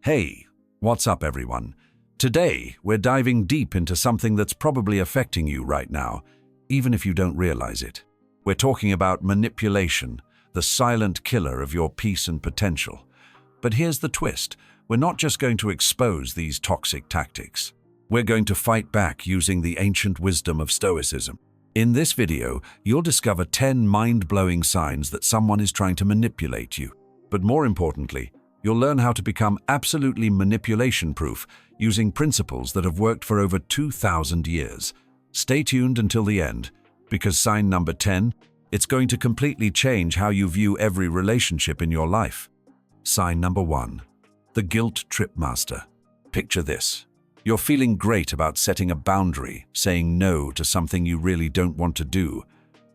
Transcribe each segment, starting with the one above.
Hey, what's up everyone? Today, we're diving deep into something that's probably affecting you right now, even if you don't realize it. We're talking about manipulation, the silent killer of your peace and potential. But here's the twist. We're not just going to expose these toxic tactics. We're going to fight back using the ancient wisdom of Stoicism. In this video, you'll discover 10 mind-blowing signs that someone is trying to manipulate you. But more importantly, you'll learn how to become absolutely manipulation-proof using principles that have worked for over 2,000 years. Stay tuned until the end, because sign number 10, it's going to completely change how you view every relationship in your life. Sign number 1, the guilt trip master. Picture this. You're feeling great about setting a boundary, saying no to something you really don't want to do.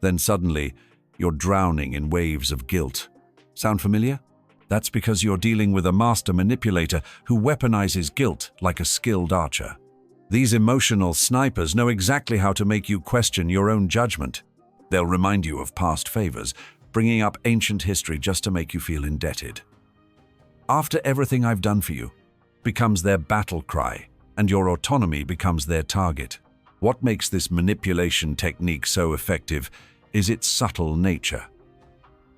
Then suddenly, you're drowning in waves of guilt. Sound familiar? That's because you're dealing with a master manipulator who weaponizes guilt like a skilled archer. These emotional snipers know exactly how to make you question your own judgment. They'll remind you of past favors, bringing up ancient history just to make you feel indebted. After everything I've done for you becomes their battle cry, and your autonomy becomes their target. What makes this manipulation technique so effective is its subtle nature.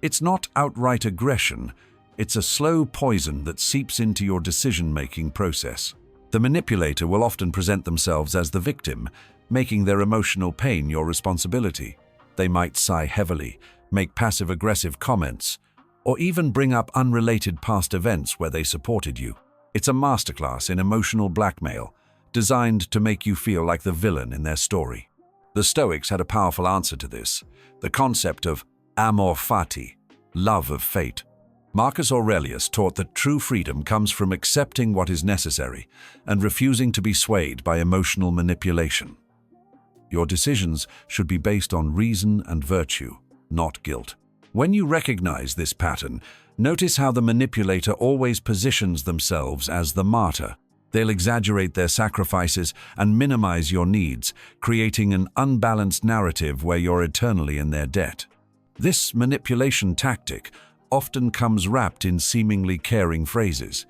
It's not outright aggression, it's a slow poison that seeps into your decision-making process. The manipulator will often present themselves as the victim, making their emotional pain your responsibility. They might sigh heavily, make passive-aggressive comments, or even bring up unrelated past events where they supported you. It's a masterclass in emotional blackmail, designed to make you feel like the villain in their story. The Stoics had a powerful answer to this, the concept of amor fati, love of fate. Marcus Aurelius taught that true freedom comes from accepting what is necessary and refusing to be swayed by emotional manipulation. Your decisions should be based on reason and virtue, not guilt. When you recognize this pattern, notice how the manipulator always positions themselves as the martyr. They'll exaggerate their sacrifices and minimize your needs, creating an unbalanced narrative where you're eternally in their debt. This manipulation tactic often comes wrapped in seemingly caring phrases.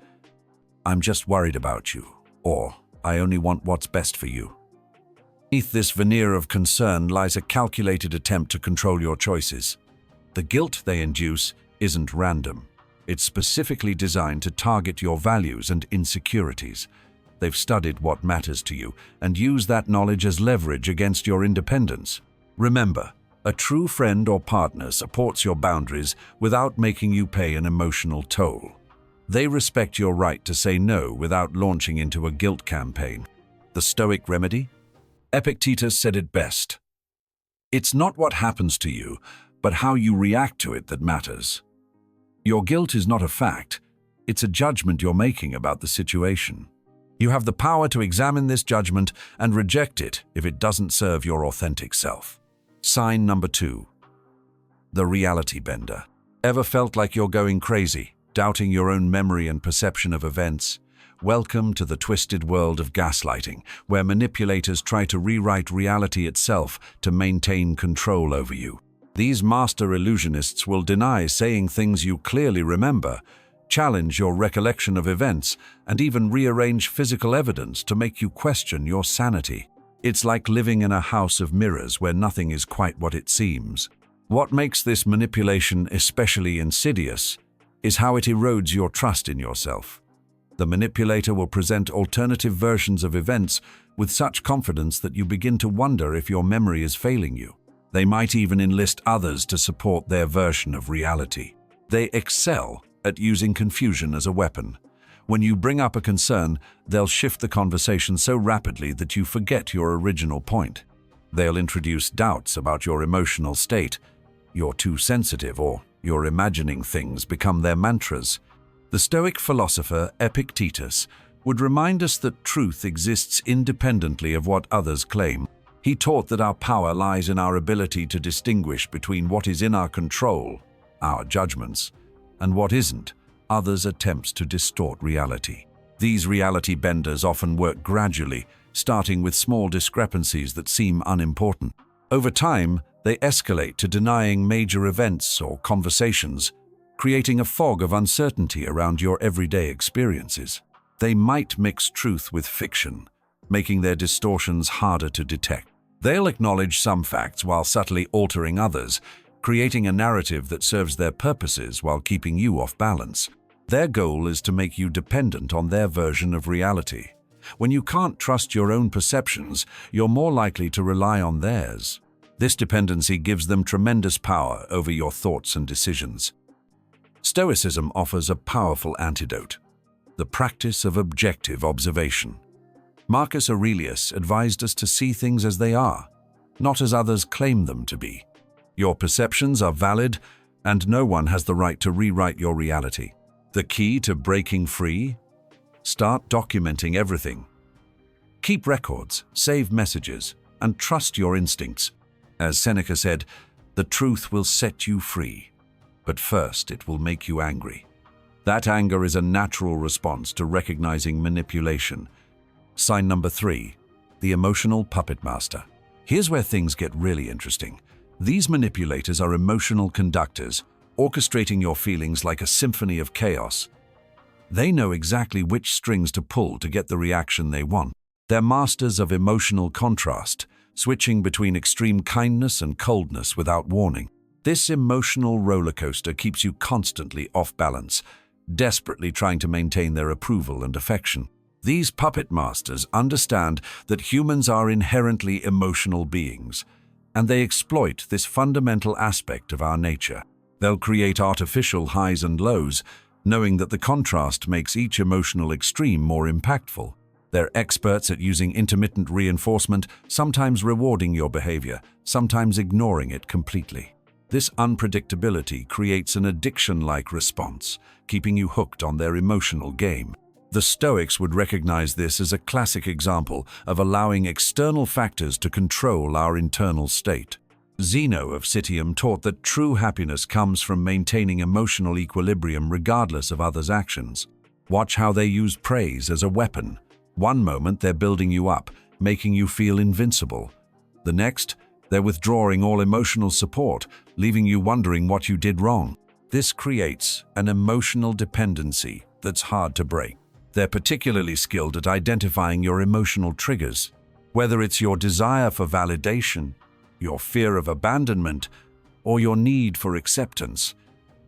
"I'm just worried about you," or "I only want what's best for you." Beneath this veneer of concern lies a calculated attempt to control your choices. The guilt they induce isn't random. It's specifically designed to target your values and insecurities. They've studied what matters to you and use that knowledge as leverage against your independence. Remember, a true friend or partner supports your boundaries without making you pay an emotional toll. They respect your right to say no without launching into a guilt campaign. The Stoic remedy? Epictetus said it best. It's not what happens to you, but how you react to it that matters. Your guilt is not a fact, it's a judgment you're making about the situation. You have the power to examine this judgment and reject it if it doesn't serve your authentic self. Sign number 2, the reality bender. Ever felt like you're going crazy, doubting your own memory and perception of events? Welcome to the twisted world of gaslighting, where manipulators try to rewrite reality itself to maintain control over you. These master illusionists will deny saying things you clearly remember, challenge your recollection of events, and even rearrange physical evidence to make you question your sanity. It's like living in a house of mirrors where nothing is quite what it seems. What makes this manipulation especially insidious is how it erodes your trust in yourself. The manipulator will present alternative versions of events with such confidence that you begin to wonder if your memory is failing you. They might even enlist others to support their version of reality. They excel at using confusion as a weapon. When you bring up a concern, they'll shift the conversation so rapidly that you forget your original point. They'll introduce doubts about your emotional state. You're too sensitive, or you're imagining things become their mantras. The Stoic philosopher Epictetus would remind us that truth exists independently of what others claim. He taught that our power lies in our ability to distinguish between what is in our control, our judgments, and what isn't, others' attempts to distort reality. These reality benders often work gradually, starting with small discrepancies that seem unimportant. Over time, they escalate to denying major events or conversations, creating a fog of uncertainty around your everyday experiences. They might mix truth with fiction, making their distortions harder to detect. They'll acknowledge some facts while subtly altering others, creating a narrative that serves their purposes while keeping you off balance. Their goal is to make you dependent on their version of reality. When you can't trust your own perceptions, you're more likely to rely on theirs. This dependency gives them tremendous power over your thoughts and decisions. Stoicism offers a powerful antidote: the practice of objective observation. Marcus Aurelius advised us to see things as they are, not as others claim them to be. Your perceptions are valid, and no one has the right to rewrite your reality. The key to breaking free? Start documenting everything. Keep records, save messages, and trust your instincts. As Seneca said, the truth will set you free, but first it will make you angry. That anger is a natural response to recognizing manipulation. Sign number 3, the emotional puppet master. Here's where things get really interesting. These manipulators are emotional conductors, orchestrating your feelings like a symphony of chaos. They know exactly which strings to pull to get the reaction they want. They're masters of emotional contrast, switching between extreme kindness and coldness without warning. This emotional roller coaster keeps you constantly off balance, desperately trying to maintain their approval and affection. These puppet masters understand that humans are inherently emotional beings, and they exploit this fundamental aspect of our nature. They'll create artificial highs and lows, knowing that the contrast makes each emotional extreme more impactful. They're experts at using intermittent reinforcement, sometimes rewarding your behavior, sometimes ignoring it completely. This unpredictability creates an addiction-like response, keeping you hooked on their emotional game. The Stoics would recognize this as a classic example of allowing external factors to control our internal state. Zeno of Citium taught that true happiness comes from maintaining emotional equilibrium regardless of others' actions. Watch how they use praise as a weapon. One moment they're building you up, making you feel invincible. The next, they're withdrawing all emotional support, leaving you wondering what you did wrong. This creates an emotional dependency that's hard to break. They're particularly skilled at identifying your emotional triggers, whether it's your desire for validation, your fear of abandonment, or your need for acceptance.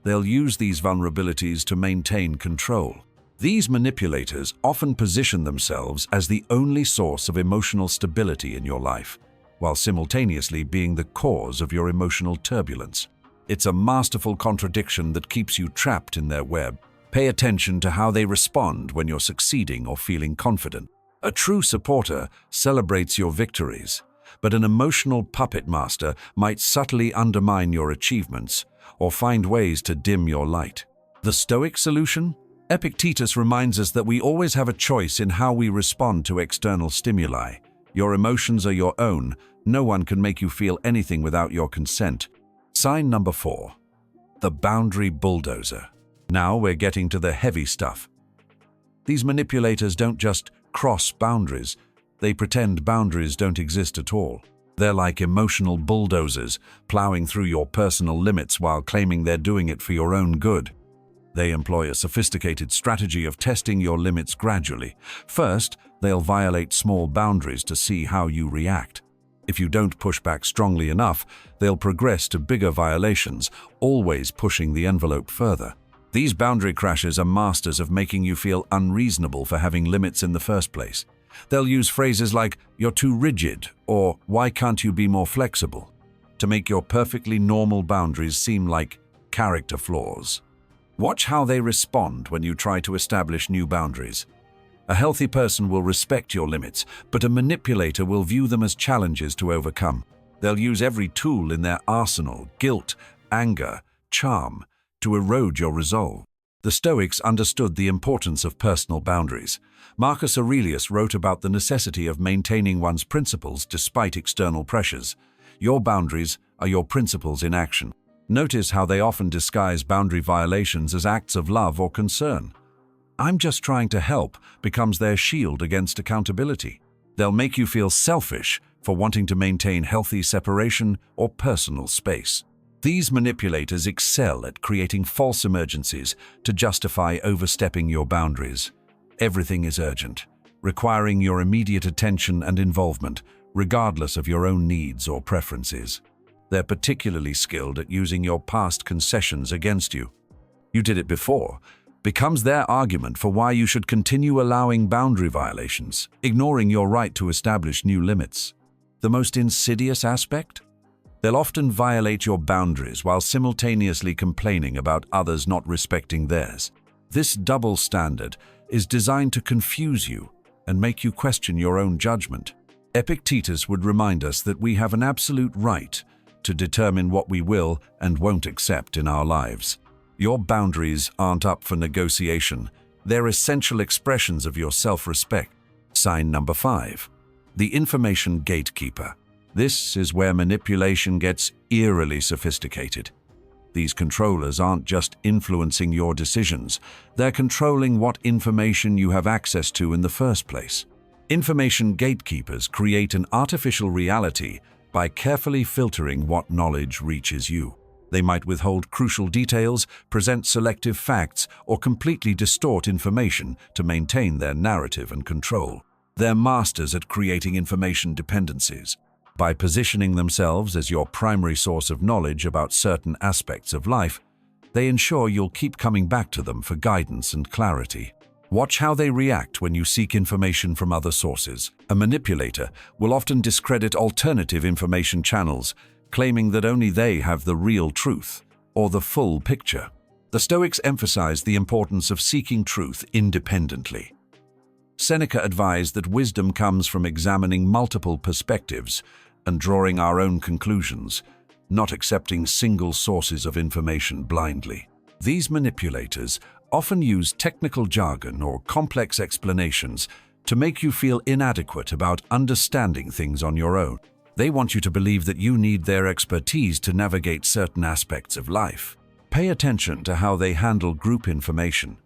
They'll use these vulnerabilities to maintain control. These manipulators often position themselves as the only source of emotional stability in your life, while simultaneously being the cause of your emotional turbulence. It's a masterful contradiction that keeps you trapped in their web. Pay attention to how they respond when you're succeeding or feeling confident. A true supporter celebrates your victories, but an emotional puppet master might subtly undermine your achievements or find ways to dim your light. The Stoic solution? Epictetus reminds us that we always have a choice in how we respond to external stimuli. Your emotions are your own. No one can make you feel anything without your consent. Sign number 4, the boundary bulldozer. Now we're getting to the heavy stuff. These manipulators don't just cross boundaries, they pretend boundaries don't exist at all. They're like emotional bulldozers, plowing through your personal limits while claiming they're doing it for your own good. They employ a sophisticated strategy of testing your limits gradually. First, they'll violate small boundaries to see how you react. If you don't push back strongly enough, they'll progress to bigger violations, always pushing the envelope further. These boundary crashers are masters of making you feel unreasonable for having limits in the first place. They'll use phrases like, "you're too rigid," or "why can't you be more flexible?" to make your perfectly normal boundaries seem like character flaws. Watch how they respond when you try to establish new boundaries. A healthy person will respect your limits, but a manipulator will view them as challenges to overcome. They'll use every tool in their arsenal, guilt, anger, charm, to erode your resolve. The Stoics understood the importance of personal boundaries. Marcus Aurelius wrote about the necessity of maintaining one's principles despite external pressures. Your boundaries are your principles in action. Notice how they often disguise boundary violations as acts of love or concern. "I'm just trying to help" becomes their shield against accountability. They'll make you feel selfish for wanting to maintain healthy separation or personal space. These manipulators excel at creating false emergencies to justify overstepping your boundaries. everything is urgent, requiring your immediate attention and involvement, regardless of your own needs or preferences. They're particularly skilled at using your past concessions against you. "You did it before," becomes their argument for why you should continue allowing boundary violations, ignoring your right to establish new limits. The most insidious aspect? They'll often violate your boundaries while simultaneously complaining about others not respecting theirs. This double standard is designed to confuse you and make you question your own judgment. Epictetus would remind us that we have an absolute right to determine what we will and won't accept in our lives. Your boundaries aren't up for negotiation. They're essential expressions of your self-respect. Sign number 5. The information gatekeeper. This is where manipulation gets eerily sophisticated. These controllers aren't just influencing your decisions, they're controlling what information you have access to in the first place. Information gatekeepers create an artificial reality by carefully filtering what knowledge reaches you. They might withhold crucial details, present selective facts, or completely distort information to maintain their narrative and control. They're masters at creating information dependencies. By positioning themselves as your primary source of knowledge about certain aspects of life, they ensure you'll keep coming back to them for guidance and clarity. Watch how they react when you seek information from other sources. A manipulator will often discredit alternative information channels, claiming that only they have the real truth or the full picture. The Stoics emphasize the importance of seeking truth independently. Seneca advised that wisdom comes from examining multiple perspectives and drawing our own conclusions, not accepting single sources of information blindly. These manipulators often use technical jargon or complex explanations to make you feel inadequate about understanding things on your own. They want you to believe that you need their expertise to navigate certain aspects of life. Pay attention to how they handle group information.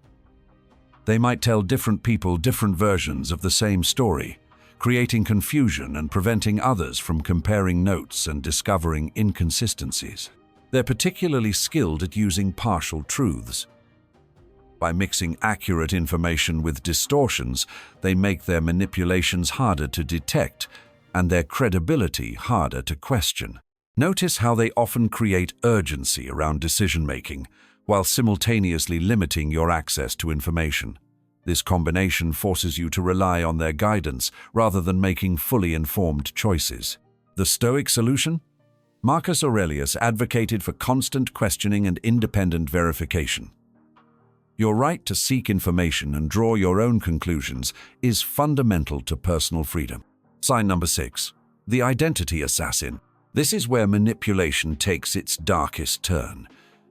They might tell different people different versions of the same story, creating confusion and preventing others from comparing notes and discovering inconsistencies. They're particularly skilled at using partial truths. By mixing accurate information with distortions, they make their manipulations harder to detect and their credibility harder to question. Notice how they often create urgency around decision-making, while simultaneously limiting your access to information. This combination forces you to rely on their guidance rather than making fully informed choices. The Stoic solution? Marcus Aurelius advocated for constant questioning and independent verification. Your right to seek information and draw your own conclusions is fundamental to personal freedom. Sign number 6. The identity assassin. This is where manipulation takes its darkest turn.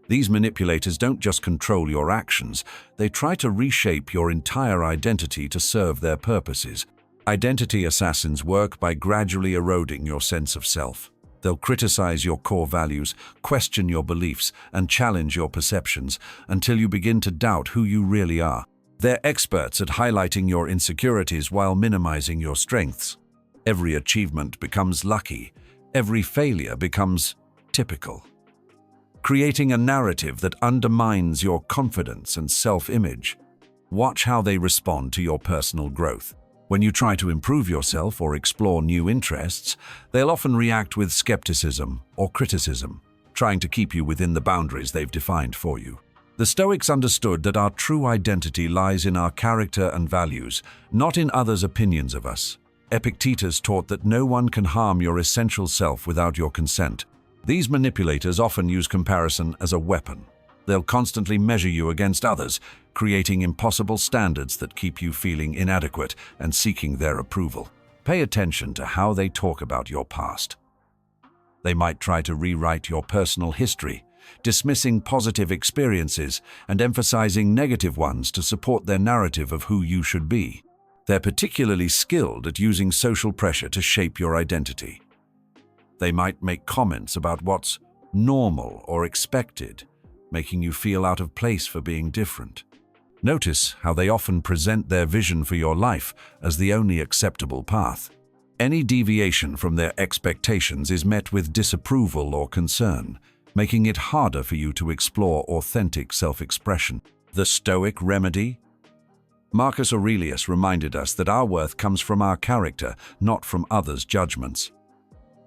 These manipulators don't just control your actions, they try to reshape your entire identity to serve their purposes. Identity assassins work by gradually eroding your sense of self. They'll criticize your core values, question your beliefs, and challenge your perceptions until you begin to doubt who you really are. They're experts at highlighting your insecurities while minimizing your strengths. Every achievement becomes lucky. Every failure becomes typical, creating a narrative that undermines your confidence and self-image. Watch how they respond to your personal growth. When you try to improve yourself or explore new interests, they'll often react with skepticism or criticism, trying to keep you within the boundaries they've defined for you. The Stoics understood that our true identity lies in our character and values, not in others' opinions of us. Epictetus taught that no one can harm your essential self without your consent. These manipulators often use comparison as a weapon. They'll constantly measure you against others, creating impossible standards that keep you feeling inadequate and seeking their approval. Pay attention to how they talk about your past. They might try to rewrite your personal history, dismissing positive experiences and emphasizing negative ones to support their narrative of who you should be. They're particularly skilled at using social pressure to shape your identity. They might make comments about what's normal or expected, making you feel out of place for being different. Notice how they often present their vision for your life as the only acceptable path. Any deviation from their expectations is met with disapproval or concern, making it harder for you to explore authentic self-expression. The Stoic remedy? Marcus Aurelius reminded us that our worth comes from our character, not from others' judgments.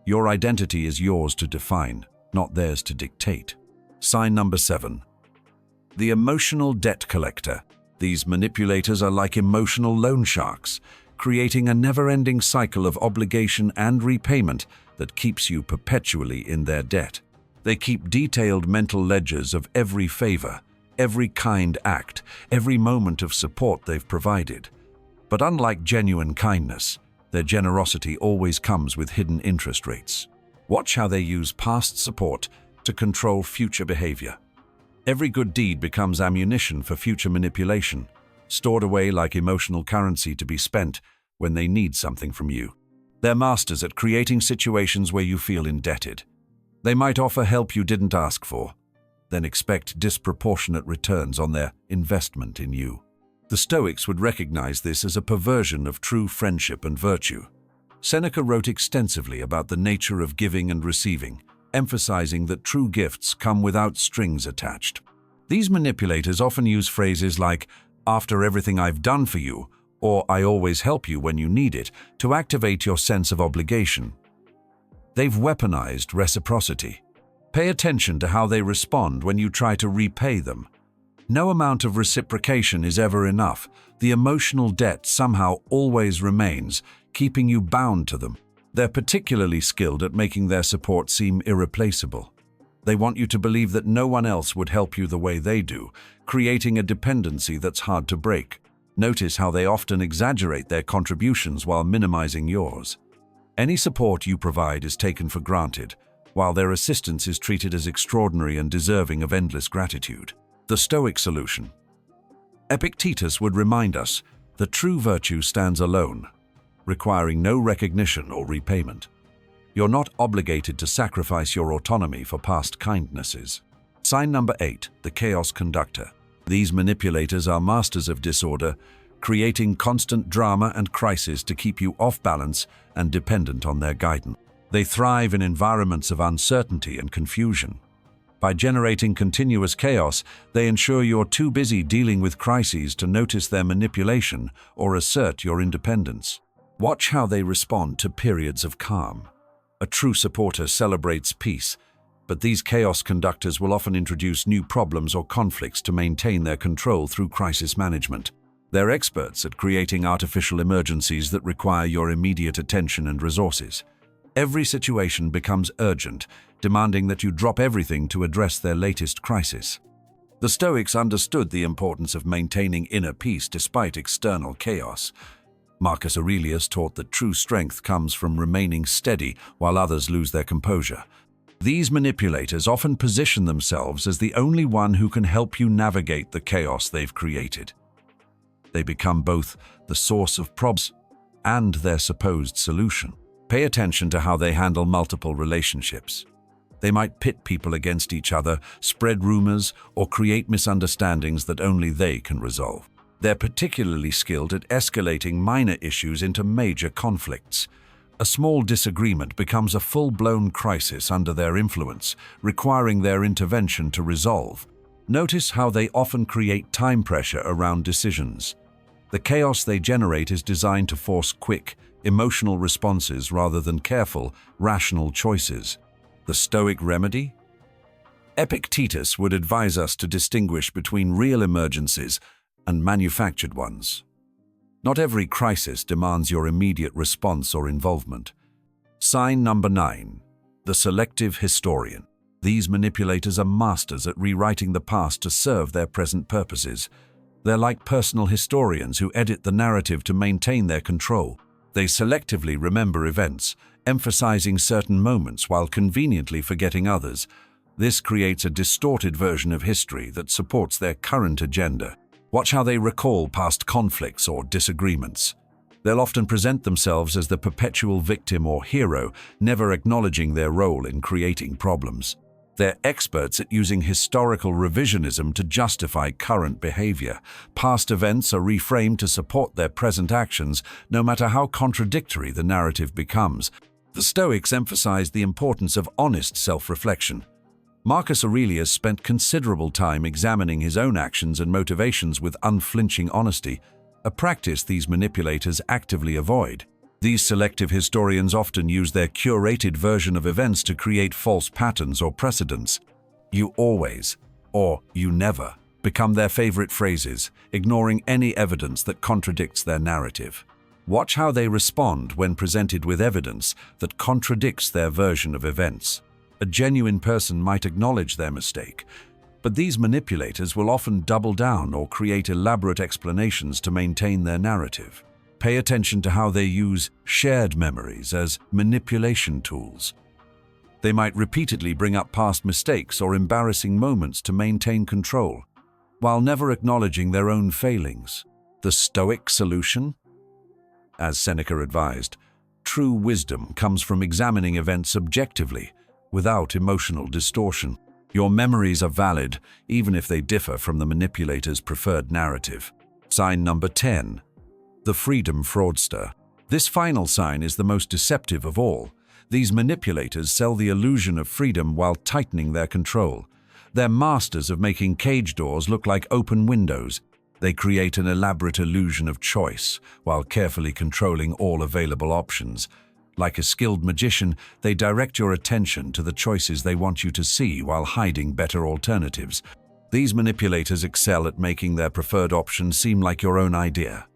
Your identity is yours to define, not theirs to dictate. Sign number 7. The emotional debt collector. These manipulators are like emotional loan sharks, creating a never-ending cycle of obligation and repayment that keeps you perpetually in their debt. They keep detailed mental ledgers of every favor, every kind act, every moment of support they've provided. But unlike genuine kindness, their generosity always comes with hidden interest rates. Watch how they use past support to control future behavior. Every good deed becomes ammunition for future manipulation, stored away like emotional currency to be spent when they need something from you. They're masters at creating situations where you feel indebted. They might offer help you didn't ask for, then expect disproportionate returns on their investment in you. The Stoics would recognize this as a perversion of true friendship and virtue. Seneca wrote extensively about the nature of giving and receiving, emphasizing that true gifts come without strings attached. These manipulators often use phrases like, "after everything I've done for you," or "I always help you when you need it," to activate your sense of obligation. They've weaponized reciprocity. Pay attention to how they respond when you try to repay them. No amount of reciprocation is ever enough. The emotional debt somehow always remains, keeping you bound to them. They're particularly skilled at making their support seem irreplaceable. They want you to believe that no one else would help you the way they do, creating a dependency that's hard to break. Notice how they often exaggerate their contributions while minimizing yours. Any support you provide is taken for granted, while their assistance is treated as extraordinary and deserving of endless gratitude. The Stoic solution. Epictetus would remind us that true virtue stands alone, requiring no recognition or repayment. You're not obligated to sacrifice your autonomy for past kindnesses. Sign number 8, the chaos conductor. These manipulators are masters of disorder, creating constant drama and crisis to keep you off balance and dependent on their guidance. They thrive in environments of uncertainty and confusion. By generating continuous chaos, they ensure you're too busy dealing with crises to notice their manipulation or assert your independence. Watch how they respond to periods of calm. A true supporter celebrates peace, but these chaos conductors will often introduce new problems or conflicts to maintain their control through crisis management. They're experts at creating artificial emergencies that require your immediate attention and resources. Every situation becomes urgent, demanding that you drop everything to address their latest crisis. The Stoics understood the importance of maintaining inner peace despite external chaos. Marcus Aurelius taught that true strength comes from remaining steady while others lose their composure. These manipulators often position themselves as the only one who can help you navigate the chaos they've created. They become both the source of problems and their supposed solution. Pay attention to how they handle multiple relationships. They might pit people against each other, spread rumors, or create misunderstandings that only they can resolve. They're particularly skilled at escalating minor issues into major conflicts. A small disagreement becomes a full-blown crisis under their influence, requiring their intervention to resolve. Notice how they often create time pressure around decisions. The chaos they generate is designed to force quick, emotional responses rather than careful, rational choices. The Stoic remedy? Epictetus would advise us to distinguish between real emergencies and manufactured ones. Not every crisis demands your immediate response or involvement. Sign number 9, the selective historian. These manipulators are masters at rewriting the past to serve their present purposes. They're like personal historians who edit the narrative to maintain their control. They selectively remember events, emphasizing certain moments while conveniently forgetting others. This creates a distorted version of history that supports their current agenda. Watch how they recall past conflicts or disagreements. They'll often present themselves as the perpetual victim or hero, never acknowledging their role in creating problems. They're experts at using historical revisionism to justify current behavior. Past events are reframed to support their present actions, no matter how contradictory the narrative becomes. The Stoics emphasized the importance of honest self-reflection. Marcus Aurelius spent considerable time examining his own actions and motivations with unflinching honesty, a practice these manipulators actively avoid. These selective historians often use their curated version of events to create false patterns or precedents. "You always," or "you never," become their favorite phrases, ignoring any evidence that contradicts their narrative. Watch how they respond when presented with evidence that contradicts their version of events. A genuine person might acknowledge their mistake, but these manipulators will often double down or create elaborate explanations to maintain their narrative. Pay attention to how they use shared memories as manipulation tools. They might repeatedly bring up past mistakes or embarrassing moments to maintain control, while never acknowledging their own failings. The Stoic solution? As Seneca advised, true wisdom comes from examining events objectively, without emotional distortion. Your memories are valid, even if they differ from the manipulator's preferred narrative. Sign number 10. The freedom fraudster. This final sign is the most deceptive of all. These manipulators sell the illusion of freedom while tightening their control. They're masters of making cage doors look like open windows. They create an elaborate illusion of choice while carefully controlling all available options. Like a skilled magician, they direct your attention to the choices they want you to see while hiding better alternatives. These manipulators excel at making their preferred option seem like your own idea.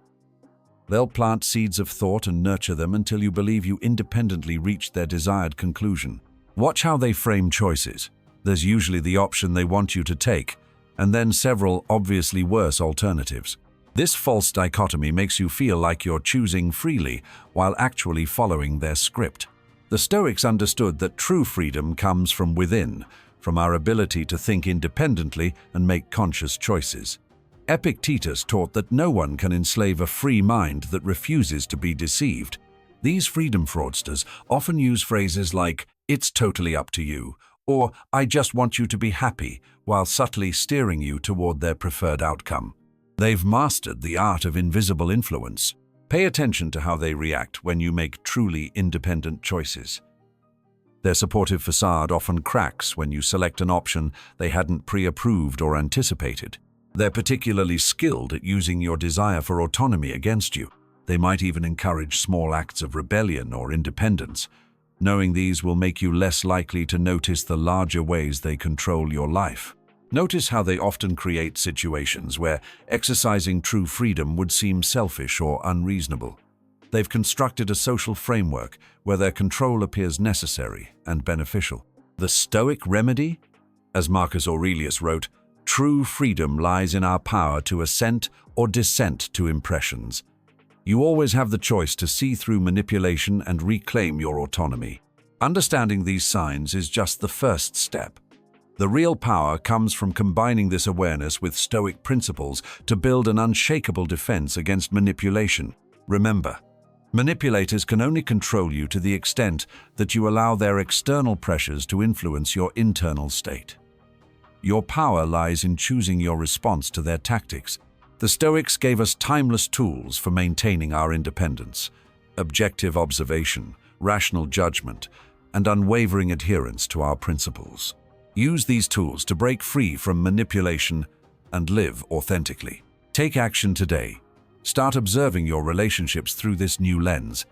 They'll plant seeds of thought and nurture them until you believe you independently reached their desired conclusion. Watch how they frame choices. There's usually the option they want you to take, and then several obviously worse alternatives. This false dichotomy makes you feel like you're choosing freely while actually following their script. The Stoics understood that true freedom comes from within, from our ability to think independently and make conscious choices. Epictetus taught that no one can enslave a free mind that refuses to be deceived. These freedom fraudsters often use phrases like, "It's totally up to you," or "I just want you to be happy," while subtly steering you toward their preferred outcome. They've mastered the art of invisible influence. Pay attention to how they react when you make truly independent choices. Their supportive facade often cracks when you select an option they hadn't pre-approved or anticipated. They're particularly skilled at using your desire for autonomy against you. They might even encourage small acts of rebellion or independence. Knowing these will make you less likely to notice the larger ways they control your life. Notice how they often create situations where exercising true freedom would seem selfish or unreasonable. They've constructed a social framework where their control appears necessary and beneficial. The Stoic remedy? As Marcus Aurelius wrote, "True freedom lies in our power to assent or dissent to impressions." You always have the choice to see through manipulation and reclaim your autonomy. Understanding these signs is just the first step. The real power comes from combining this awareness with Stoic principles to build an unshakable defense against manipulation. Remember, manipulators can only control you to the extent that you allow their external pressures to influence your internal state. Your power lies in choosing your response to their tactics. The Stoics gave us timeless tools for maintaining our independence: objective observation, rational judgment, and unwavering adherence to our principles. Use these tools to break free from manipulation and live authentically. Take action today. Start observing your relationships through this new lens.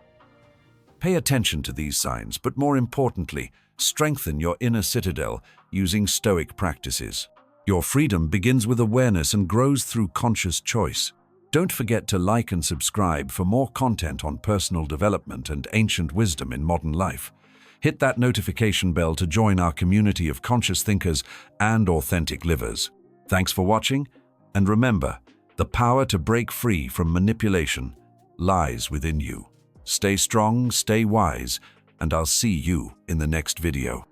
Pay attention to these signs, but more importantly, strengthen your inner citadel using Stoic practices. Your freedom begins with awareness and grows through conscious choice. Don't forget to like and subscribe for more content on personal development and ancient wisdom in modern life. Hit that notification bell to join our community of conscious thinkers and authentic livers. Thanks for watching, and remember, the power to break free from manipulation lies within you. Stay strong, stay wise, and I'll see you in the next video.